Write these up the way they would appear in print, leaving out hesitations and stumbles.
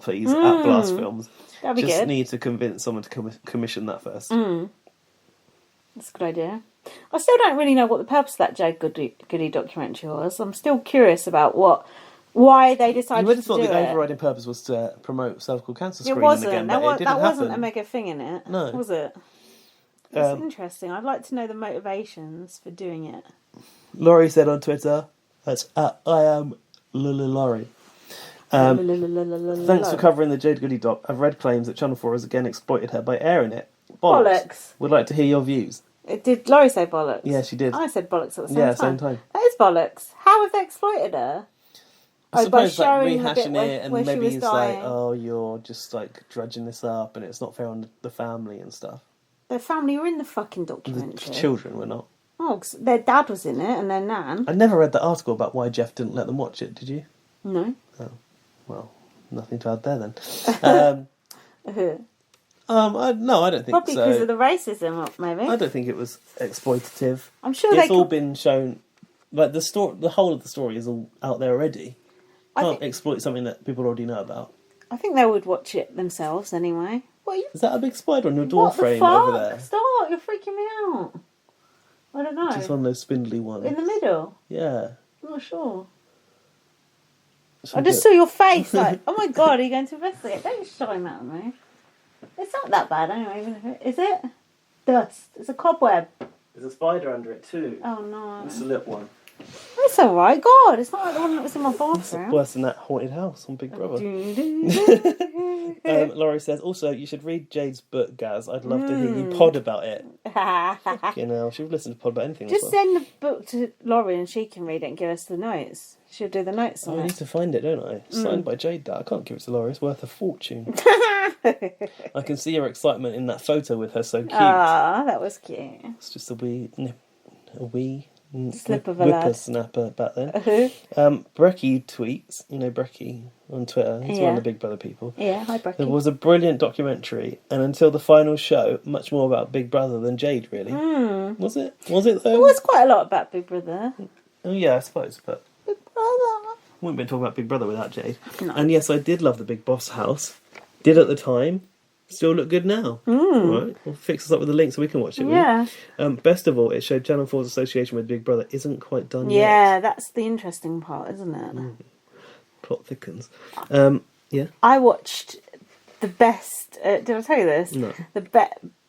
please, at Blast Films. That'd be Just good. need to convince someone to commission that first. That's a good idea. I still don't really know what the purpose of that Jade Goody documentary was. I'm still curious about why they decided You would have to thought do the it. overriding purpose was to promote cervical cancer It screening wasn't. again, That, but it didn't that wasn't a happen. mega thing in it. No. Was it? It's interesting. I'd like to know the motivations for doing it. Laurie said on Twitter, that's I am Laurie. Thanks for covering the Jade Goody doc. I've read claims that Channel 4 has again exploited her by airing it. Bollocks. Would like to hear your views. Did Laurie say bollocks? Yeah, she did. I said bollocks at the same time. Yeah, same time. That is bollocks. How have they exploited her? I suppose like showing the bit rehashing where- it, and where she maybe was it's dying. like, oh, you're just like dredging this up, and it's not fair on the family and stuff. Their family were in the fucking The documentary. children were not. Oh, 'cause their dad was in it, and their nan. I never read the article about why Jeff didn't let them watch it. Did you? No. Oh, well, nothing to add there then. No, I don't think Probably so. because of the racism, maybe. I don't think it was exploitative. I'm sure It's they all could... been shown. Like the whole of the story is all out there already. Can't exploit something that people already know about. I think they would watch it themselves anyway. What are you... Is that a big spider on your door What the frame fuck? over there? Stop! You're freaking me out. I don't know. Just one of those spindly ones. In the middle. Yeah. I'm not sure. So I just saw your face like, oh my god, are you going to investigate? Don't shine that at me. It's not that bad anyway, even if it... Is it? Dust. It's a cobweb. There's a spider under it too. Oh no. It's a little one. It's alright, God. It's not like the one that was in my bathroom. Worse than that haunted house on Big Brother. Laurie says, also, you should read Jade's book, Gaz. I'd love to hear you pod about it. You know, she'd listen to pod about anything. Just as well. send the book to Laurie and she can read it and give us the notes. She'll do the notes on I it. need to find it, don't I? Signed by Jade, that. I can't give it to Laurie. It's worth a fortune. I can see her excitement in that photo with her so cute. Ah, that was cute. It's just a wee Slip of a lad. whippersnapper back then. Brecky tweets, you know Brecky on Twitter, he's one of the Big Brother people. Yeah, hi Brecky. There was a brilliant documentary, and until the final show, much more about Big Brother than Jade, really. Was it? Was it though? There was quite a lot about Big Brother. Oh yeah, I suppose, but Big Brother. wouldn't be talking about Big Brother without Jade. No. And yes, I did love the Big Boss house. Did at the time. Still look good now. Right, we'll fix us up with the link so we can watch it. Yeah. Best of all, it showed Channel 4's association with Big Brother isn't quite done yet. Yeah, that's the interesting part, isn't it? Plot thickens. Yeah. I watched the best... did I tell you this? No.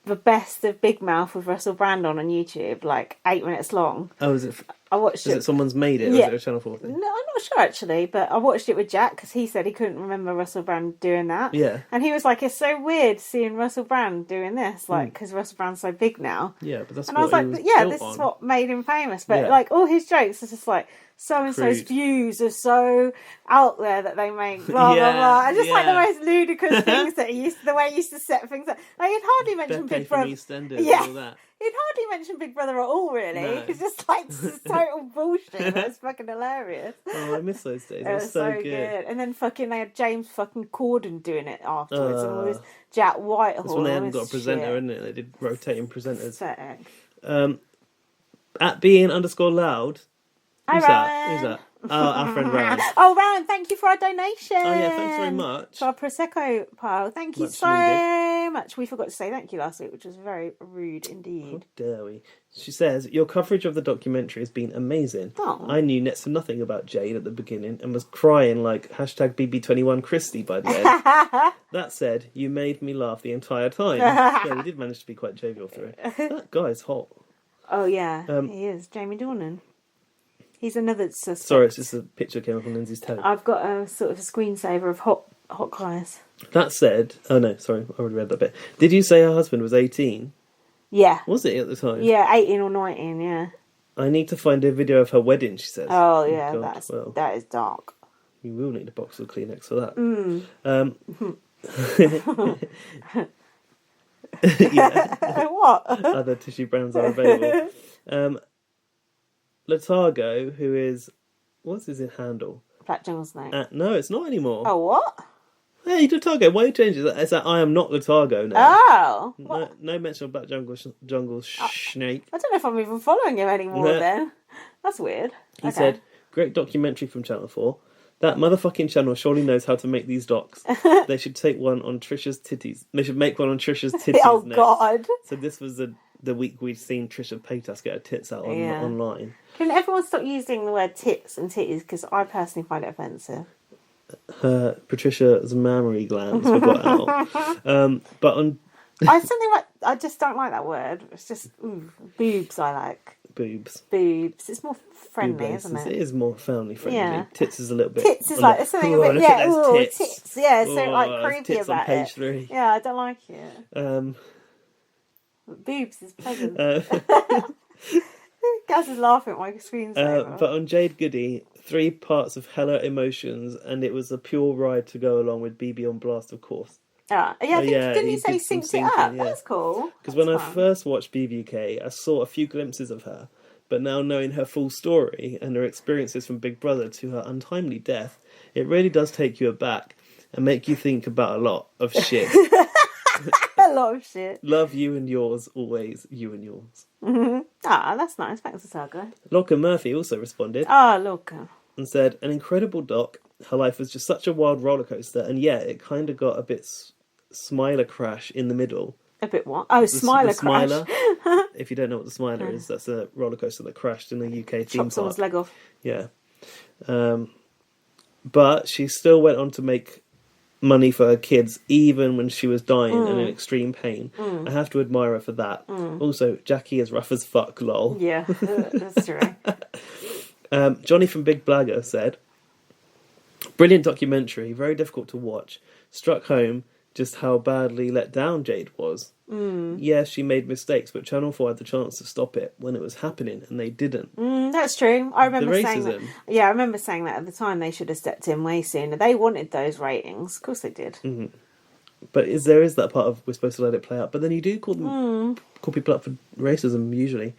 The best of Big Mouth with Russell Brand on YouTube, like 8 minutes long. Oh, is it? I watched Is it someone's made it? Or Yeah. is it a Channel 4 thing? No, I'm not sure actually, but I watched it with Jack because he said he couldn't remember Russell Brand doing that. Yeah. And he was like, it's so weird seeing Russell Brand doing this, like, because Russell Brand's so big now. Yeah, but that's And I was what like, he was but yeah, built this on. is what made him famous. But Yeah. like all his jokes are just like so-and-so's Crude. views are so out there that they make blah, Yeah, blah, blah. And just like the yeah. most ludicrous things that the way he used to set things up. Like he'd hardly mention Beppe Big from Brother. EastEnders Yeah. and all that. He'd hardly mention Big Brother at all, really. No. It's just like this is total bullshit. It's fucking hilarious. Oh, I miss those days. It That was was so good. And then fucking they had James fucking Corden doing it afterwards, and all this Uh, Jack Whitehall. That's when they and hadn't all got a this presenter, shit. isn't it? They did rotating presenters. Pathetic. At being_loud. Hi, Who's Rowan. that? Who's that? Oh, our friend Rowan. Oh, Rowan, thank you for our donation. Oh yeah, thanks very much. For our Prosecco pile. Thank you Much so needed. much. We forgot to say thank you last week, which was very rude indeed. How dare we? She says, your coverage of the documentary has been amazing. Oh. I knew next to nothing about Jade at the beginning and was crying like hashtag BB21 Christie by the end. That said, you made me laugh the entire time. Yeah, we did manage to be quite jovial through it. That guy's hot. Oh, yeah, he is. Jamie Dornan. He's another suspect. Sorry, it's just a picture came up on Lindsay's toe. I've got a sort of a screensaver of hot guys. That said, oh no, sorry, I already read that bit. Did you say her husband was 18? Yeah. Was it at the time? Yeah, 18 or 19, yeah. I need to find a video of her wedding, she says. Oh, yeah, God, that is dark. You will need a box of Kleenex for that. Yeah, What? other tissue brands are available. Letargo, who is... What's his handle? Black Jungle Snake. No, it's not anymore. Oh, what? Hey, Letargo, why are you changing that? It's that I am not Letargo now. Oh! No mention of Black Jungle Snake. I don't know if I'm even following him anymore No. then. That's weird. He said, great documentary from Channel 4. That motherfucking channel surely knows how to make these docs. They should take one on Trisha's titties. They should make one on Trisha's titties Oh, next. God. So this was the week we'd seen Trisha Paytas get her tits out online. Can everyone stop using the word tits and titties? Because I personally find it offensive. Patricia's mammary glands were got out. But on... I just don't like that word. It's just, boobs I like. Boobs. It's more friendly, isn't it? It is more family friendly. Yeah. Tits is a little bit... Tits is like, something a bit, tits. Yeah, so like creepy tits about on page it. 3. Yeah, I don't like it. Boobs is pleasant. Gaz is laughing at my screensaver. But on Jade Goody, 3 parts of hella emotions, and it was a pure ride to go along with BB on Blast, of course. Didn't you say synced it up? Yeah. That's cool. Because when I first watched BBK, I saw a few glimpses of her, but now knowing her full story and her experiences from Big Brother to her untimely death, it really does take you aback and make you think about a lot of shit. A lot of shit. Love you and yours, always you and yours. Mm-hmm. Ah, that's nice. Thanks, Saga. Locker Murphy also responded. Locker. And said, an incredible doc. Her life was just such a wild roller coaster, and yeah, it kind of got a bit Smiler crash in the middle. A bit what? Oh, Smiler crash. Smiler. If you don't know what the Smiler is, that's a roller coaster that crashed in the UK theme Chopped park. someone's leg off. Yeah. But she still went on to make money for her kids, even when she was dying and in extreme pain. I have to admire her for that. Also, Jackie is rough as fuck, lol. Yeah, that's true. Johnny from Big Blagger said, brilliant documentary, very difficult to watch. Struck home just how badly let down Jade was. Yes, she made mistakes, but Channel 4 had the chance to stop it when it was happening, and they didn't. That's true. I remember the saying racism. that. Yeah, I remember saying that at the time. They should have stepped in way sooner. They wanted those ratings. Of course they did. But there is that part of we're supposed to let it play out, but then you do call people up for racism usually.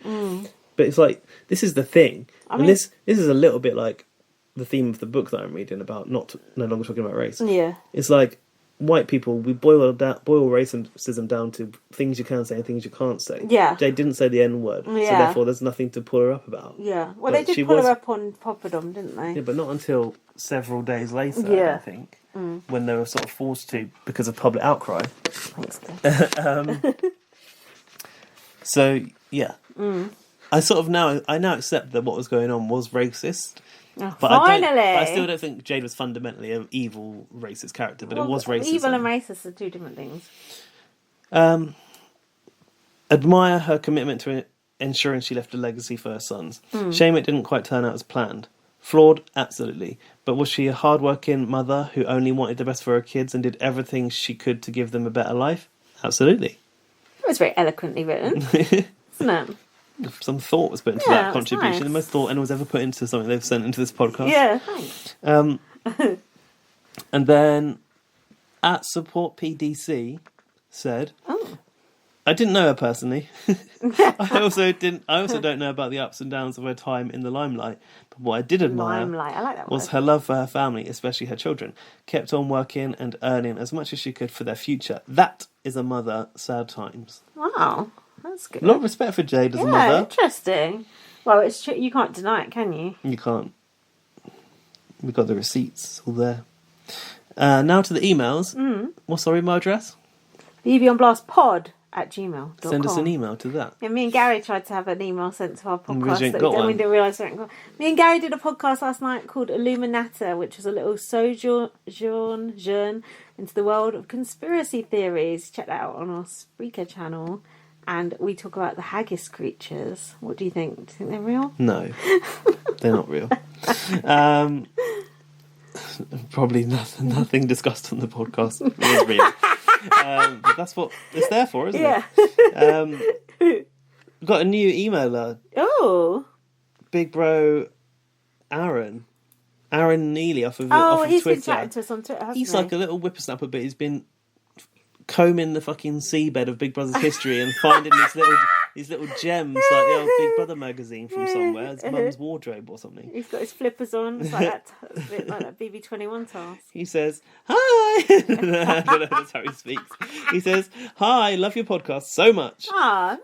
But it's like, this is the thing. This is a little bit like the theme of the book that I'm reading about, no longer talking about race. Yeah. It's like, white people, we boil racism down to things you can say and things you can't say. Yeah. Jade didn't say the N-word, so therefore there's nothing to pull her up about. Yeah. Well, But they did pull her up on Popperdom, didn't they? Yeah, but not until several days later, I think, when they were sort of forced to because of public outcry. Thanks, guys. So, yeah. I now accept that what was going on was racist. Oh, But finally! I still don't think Jade was fundamentally an evil, racist character, but it was racism. Evil and racist are two different things. Admire her commitment to ensuring she left a legacy for her sons. Shame it didn't quite turn out as planned. Flawed? Absolutely. But was she a hard-working mother who only wanted the best for her kids and did everything she could to give them a better life? Absolutely. It was very eloquently written, isn't it? Some thought was put into Yeah, that contribution. nice. The most thought anyone's ever put into something they've sent into this podcast. Yeah, thanks. And then at Support PDC said, I didn't know her personally. I also don't know about the ups and downs of her time in the limelight. But what I did admire Limelight, I like that was word. her love for her family, especially her children. Kept on working and earning as much as she could for their future. That is a mother, sad times. Wow, that's good. A lot of respect for Jade as a Yeah, mother. interesting. Well, it's true. You can't deny it, can you? You can't. We've got the receipts all there. Now to the emails. What's our email address? bbonblastpod@gmail.com. Send us an email to that. Yeah, me and Gary tried to have an email sent to our podcast. didn't got one. We didn't realise we hadn't got. Me and Gary did a podcast last night called Illuminata, which was a little sojourn into the world of conspiracy theories. Check that out on our Spreaker channel. And we talk about the haggis creatures. What do you think? Do you think they're real? No, they're not real. Probably nothing discussed on the podcast is real. But that's what it's there for, isn't it? We've got a new emailer. Oh. Big bro Aaron Neely off of He's Twitter. been chatting to us on Twitter, hasn't He's he? like a little whippersnapper, but he's been combing the fucking seabed of Big Brother's history and finding these little these little gems, like the old Big Brother magazine from somewhere. His mum's wardrobe or something. He's got his flippers on. It's like that BB21 task. He says, "Hi." I don't know if that's how he speaks. He says, "Hi, love your podcast so much.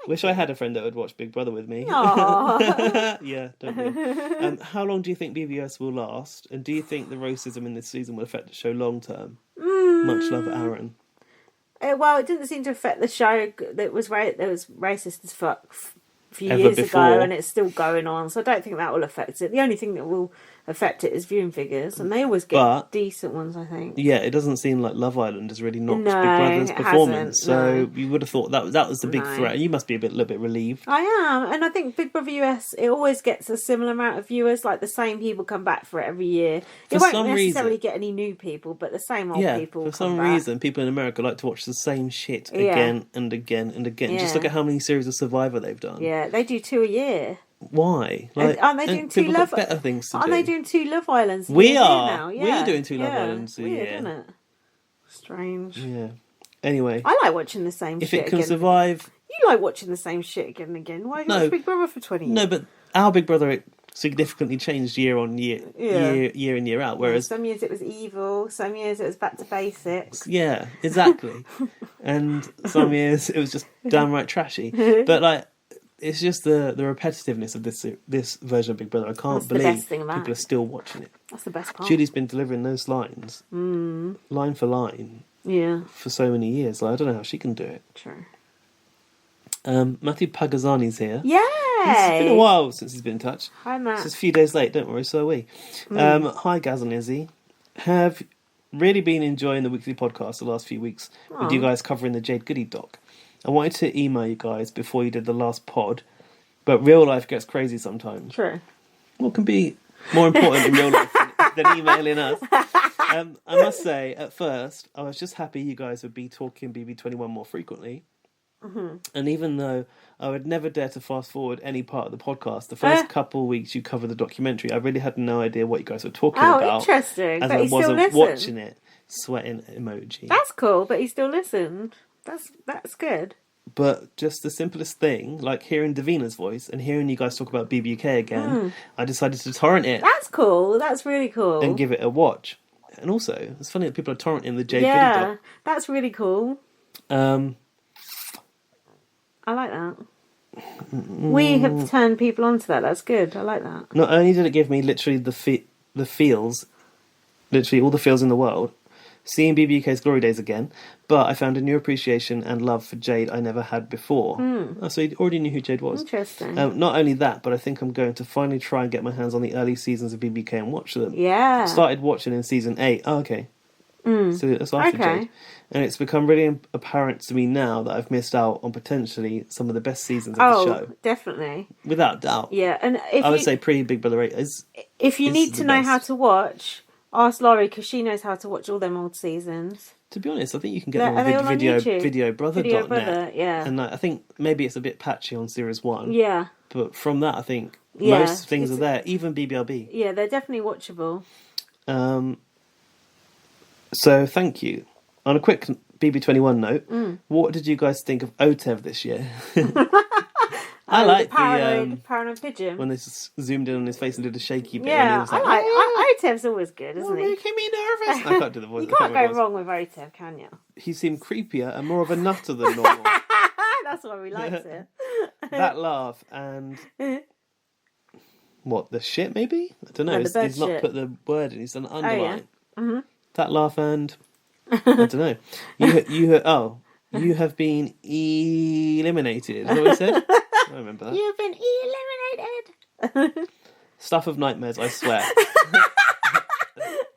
Wish I had a friend that would watch Big Brother with me." Yeah, don't we? How long do you think BBS will last? And do you think the racism in this season will affect the show long term? Much love, Aaron. Well, it didn't seem to affect the show. That was racist as fuck a few Ever years before. ago, and it's still going on. So I don't think that will affect it. The only thing that will affect it is viewing figures, and they always get decent ones, I think. Yeah, it doesn't seem like Love Island has really knocked No, Big Brother's it performance. hasn't, So you would have thought that was the big threat. You must be a little bit relieved. I am, and I think Big Brother US, it always gets a similar amount of viewers. Like the same people come back for it every year. It won't necessarily get any new people, but the same old people. For some reason, people in America like to watch the same shit again and again and again. Yeah. Just look at how many series of Survivor they've done. Yeah, they do 2 a year. Why? Like, aren't they doing two people Love? got better things to Aren't do. they doing 2 Love Islands? We a are. year now? Yeah. We're doing 2 Love Islands a Weird, year. isn't it? Strange. Yeah. Anyway, I like watching the same if shit it can again. survive, You like watching the same shit again and again. Why have you watched Big Brother for 20 years? no, but our Big Brother it significantly changed year on year, year in year out. Whereas some years it was evil, some years it was back to basics. yeah, exactly, and some years it was just downright trashy. But like, it's just the repetitiveness of this version of Big Brother. I can't believe people are still watching it. That's the best part. Judy's been delivering those lines, line for line, for so many years. Like, I don't know how she can do it. True. Matthew Pagazzani's here. Yay! It's been a while since he's been in touch. Hi, Matt. It's a few days late, don't worry, so are we. Hi, Gaz and Izzy. Have really been enjoying the weekly podcast the last few weeks with you guys covering the Jade Goody doc. I wanted to email you guys before you did the last pod, but real life gets crazy sometimes. True. What can be more important in real life than emailing us? I must say, at first, I was just happy you guys would be talking BB21 more frequently. And even though I would never dare to fast forward any part of the podcast, the first couple of weeks you covered the documentary, I really had no idea what you guys were talking about. Oh, interesting. As but I he wasn't still listened. watching it. Sweating emoji. That's cool, but he still listened. That's good. But just the simplest thing, like hearing Davina's voice and hearing you guys talk about BBUK again, I decided to torrent it. That's cool. That's really cool. And give it a watch. And also, it's funny that people are torrenting the Jade Goody doc. That's really cool. I like that. We have turned people onto that. That's good. I like that. Not only did it give me literally the feels, literally all the feels in the world, seeing BBUK's Glory Days again, but I found a new appreciation and love for Jade I never had before. Oh, so you already knew who Jade was. Interesting. Not only that, but I think I'm going to finally try and get my hands on the early seasons of BBK and watch them. Yeah. I started watching in season 8. Oh, okay. So that's after Jade. And it's become really apparent to me now that I've missed out on potentially some of the best seasons of the show. Definitely. Without doubt. Yeah, and I would say pre-Big Brother 8 is... If you need to know best. how to watch, ask Laurie, because she knows how to watch all them old seasons. To be honest, I think you can get them Are they all on on YouTube? videobrother.net. Video Brother, yeah. And I think maybe it's a bit patchy on Series 1. Yeah. But from that, I think Yeah, most things are there, even BBRB. Yeah, they're definitely watchable. So thank you. On a quick BB21 note, what did you guys think of OTEV this year? I like the paranoid pigeon. when they zoomed in on his face and did a shaky bit. Yeah, and he was like, OTEV's always good, isn't he? making me nervous. I can't do the voice. You can't go wrong with OTEV, can you? He seemed creepier and more of a nutter than normal. That's why we liked it. That laugh and what, the shit maybe? I don't know. No, the he's not shit. put the word in. He's done underline. Mm-hmm. That laugh and I don't know. You have been eliminated. Is that what he said? I remember that. You've been eliminated. Stuff of nightmares, I swear.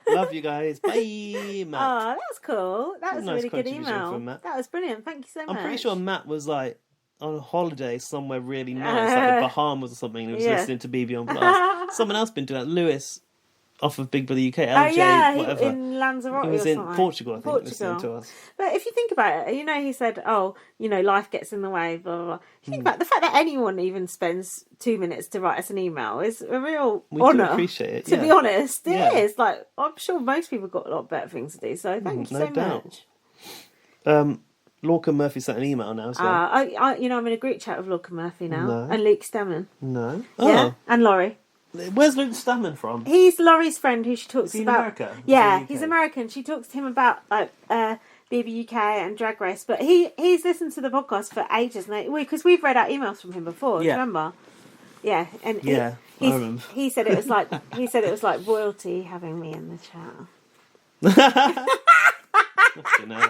Love you guys. Bye, Matt. Oh, that's cool. That was a Nice really good contribution email. from Matt. That was brilliant. Thank you so much. I'm pretty sure Matt was like on a holiday somewhere really nice, like the Bahamas or something, and he was listening to BB on Blast. Someone else been doing that. Lewis, off of Big Brother UK, LJ, whatever. In Lanzarote He was or in something. Portugal, I think, listening to us. But if you think about it, he said, life gets in the way, blah, blah, blah. Think about the fact that anyone even spends 2 minutes to write us an email is a real honour. Do appreciate it, to be honest, it is. Like, I'm sure most people got a lot better things to do, so thank you no so doubt. much. Lorcan Murphy sent an email now as well. I'm in a group chat with Lorcan Murphy now. No. And Luke Stammen. No. Yeah, and Laurie. Where's Luke Stammen from? He's Laurie's friend who she talks Is he about. in America? Yeah, Is he he's UK? American. She talks to him about BB UK and Drag Race, but he's listened to the podcast for ages now because we've read out emails from him before. Do you remember? Yeah, and I remember. He said it was like royalty having me in the chat. Fucking hell.